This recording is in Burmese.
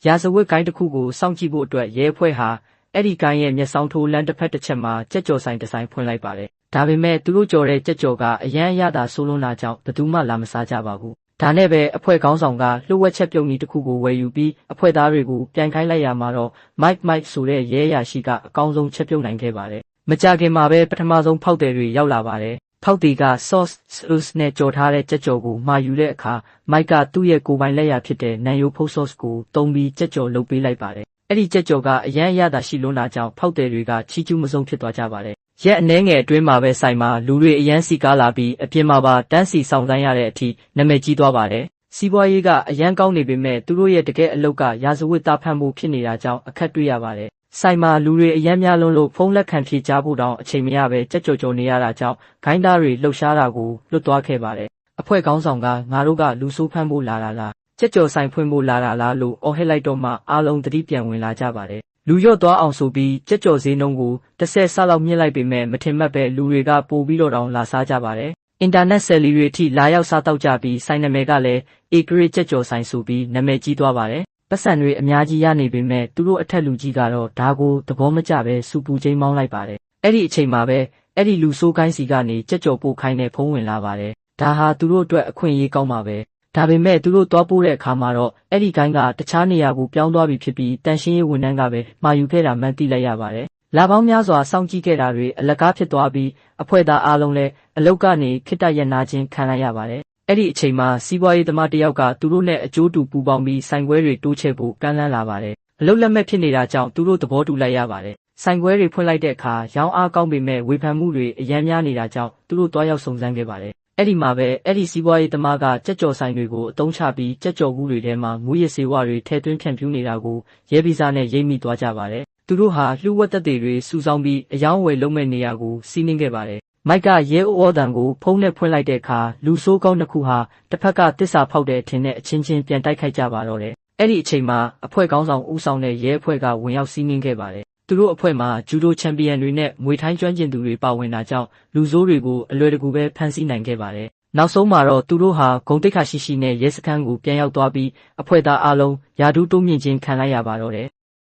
ရာဇဝတ်ကိုင်းတစ်ခုကိုစောင့်ကြည့်ဖို့အတွက်ရဲအဖွဲ့ဟာအဲ့ဒီကိုင်းရဲ့မျက်စောင်းထိုးလမ်းတစ်ဖက်တစ်ချက်မှာကြက်ကြော်ဆိုင်တစ်ဆိုင်ဖွင့်လိုက်ပါတယ်။ဒါပေမဲ့သူတို့ကြော်တဲ့ကြက်ကြော်ကအရန်အရသာဆိုးလွန်းတာကြောင့်ဘယ်သူမှလာမစားကြပါဘူး။ဒါနဲ့ပဲအဖွဲ့ခေါင်းဆောင်ကလှုပ်ဝက်ချက်ပြုံးကြီးတစ်ခုကိုဝယ်ယူပြီးအဖွဲ့သားတွေကိုပြန်ခိုင်းလိုက်ရမှာတော့ Mike ဆိုတဲ့ရဲအရာရှိကအကောင်းဆုံးချက်ပြုတ်နိုင်ခဲ့ပါတယ်။မကြခင်မှာပဲပထမဆုံးဖောက်သည်တွေရောက်လာပါတယ်။ဖောက်သည်က sauce နဲ့ကြော်ထားတဲ့ကြက်ကြော်ကိုမှာယူတဲ့အခါ Mike ကသူ့ရဲ့ကိုယ်ပိုင်လက်ရာဖြစ်တဲ့နံရိုးဖုတ် sauce ကိုသုံးပြီးကြက်ကြော်လုပ်ပေးလိုက်ပါတယ်။အဲ့ဒီကြက်ကြော်ကအရန်အရသာရှိလွန်းတာကြောင့်ဖောက်သည်တွေကချီးကျူးမဆုံးဖြစ်သွားကြပါတယ်။ရက်အနည်းငယ်အတွင်းမှာပဲဆိုင်မှာလူတွေအရန်စီကားလာပြီးအပြင်မှာပါတန်းစီဆောင်ဆိုင်ရတဲ့အထိနာမည်ကြီးသွားပါတယ်။စီးပွားရေးကအရန်ကောင်းနေပေမဲ့သူတို့ရဲ့တကယ်အလုပ်ကရာဇဝတ်သားဖမ်းမှုဖြစ်နေတာကြောင့်အခက်တွေ့ရပါတယ်။ဆိုင်မှာလူတွေအရန်များလွန်းလို့ဖုန်းလက်ခံဖြေချဖို့တောင်အချိန်မရပဲကြက်ကြော်နေရတာကြောင့်ဂိုင်းသားတွေလှုပ်ရှားတာကိုလွတ်သွားခဲ့ပါတယ်။အဖွဲ့ခေါင်းဆောင်ကငါတို့ကလူဆိုးဖမ်းဖို့လာတာလားကြက်ကြော်ဆိုင်ဖွင့်ဖို့လာတာလားလို့အော်ဟစ်လိုက်တော့မှအားလုံးသတိပြန်ဝင်လာကြပါတယ်။လူရော့သွားအောင်ဆိုပြီးကြက်ကြော်ဈေးနှုန်းကို10 ဆလောက်မြင့်လိုက်ပေမဲ့မထင်မှတ်ပဲလူတွေကပိုပြီးတော့တောင်လာစားကြပါတယ်။အင်တာနက်ဆယ်လီတွေအထိလာရောက်စားတော့ကြပြီးဆိုင်နာမည်ကလည်း Acre ကြက်ကြော်ဆိုင်ဆိုပြီးနာမည်ကြီးသွားပါတယ်။ပတ်စံတွေအများကြီးရနေပေမဲ့သူတို့အထက်လူကြီးကတော့ဒါကိုသဘောမကျပဲစူပူချင်းမောင်းလိုက်ပါတယ်။အဲ့ဒီအချိန်မှာပဲအဲ့ဒီလူဆိုးကိုင်းစီကနေကြက်ကြော်ပို့ခိုင်းတဲ့ဖုံးဝင်လာပါတယ်။ဒါဟာသူတို့အတွက်အခွင့်အရေးကောင်းပါပဲ။ဒါပေမဲ့သူတို့သွားပို့တဲ့အခါမှာတော့အဲ့ဒီကိုင်းကတခြားနေရာကိုပြောင်းသွားပြီဖြစ်ပြီးတန်ရှင်းရေးဝန်ထမ်းကပဲမှာယူခဲ့တာမှန်းသိလိုက်ရပါတယ်။လာပေါင်းများစွာစောင့်ကြည့်ခဲ့တာတွေအလကားဖြစ်သွားပြီးအဖွဲ့သားအားလုံးလည်းအလုတ်ကနေခိတ္တရနာချင်းခံလိုက်ရပါတယ်။အဲ့ဒီအချိန်မှာစီးပွားရေးသမားတစ်ယောက်ကသူတို့နဲ့အကျိုးတူပူးပေါင်းပြီးဆိုင်ခွဲတွေတိုးချဲ့ဖို့ကမ်းလှမ်းလာပါတယ်။အလုတ်လက်မဲ့ဖြစ်နေတာကြောင့်သူတို့သဘောတူလိုက်ရပါတယ်။ဆိုင်ခွဲတွေဖွင့်လိုက်တဲ့အခါရောင်းအားကောင်းပေမဲ့ဝေဖန်မှုတွေအများများနေတာကြောင့်သူတို့တွားရောက်စုံစမ်းခဲ့ပါတယ်။အဲ့ဒီမှာပဲအဲ့ဒီစီးပွားရေးသမားကကြက်ကြော်ဆိုင်တွေကိုအသုံးချပြီးကြက်ကြော်ဘူးတွေထဲမှာမူရစ်ဆေးဝါးတွေထည့်သွင်းဖြန့်ဖြူးနေတာကိုရဲဗီဇာနဲ့ရိပ်မိသွားကြပါတယ်။သူတို့ဟာလှူဝက်သက်တွေစုဆောင်းပြီးအယောင်းဝယ်လုပ်မဲ့နေရာကိုစီးနင်းခဲ့ပါတယ်။မိုက်ကရဲဩတန်ကိုဖုန်းနဲ့ဖွင့်လိုက်တဲ့အခါလူဆိုးကောင်းတစ်ခုဟာတစ်ဖက်ကတစ္ဆာဖောက်တဲ့အထင်နဲ့အချင်းချင်းပြန်တိုက်ခိုက်ကြပါတော့တယ်။အဲ့ဒီအချိန်မှာအဖွဲ့ခေါင်းဆောင်ဦးဆောင်တဲ့ရဲအဖွဲ့ကဝင်ရောက်စီးနင်းခဲ့ပါတယ်။သူတို့အဖွဲ့မှာဂျူဒိုချန်ပီယံတွေနဲ့မွေထိုင်းကျွမ်းကျင်သူတွေပါဝင်တာကြောင့်လူဆိုးတွေကိုအလွယ်တကူပဲဖမ်းဆီးနိုင်ခဲ့ပါတယ်။နောက်ဆုံးမှာတော့သူတို့ဟာဂုံတိတ်ခါရှိရှိနဲ့ရဲစခန်းကိုပြန်ရောက်သွားပြီးအဖွဲ့သားအားလုံးယာဒူးတိုးမြင့်ခြင်းခံလိုက်ရပါတော့တယ်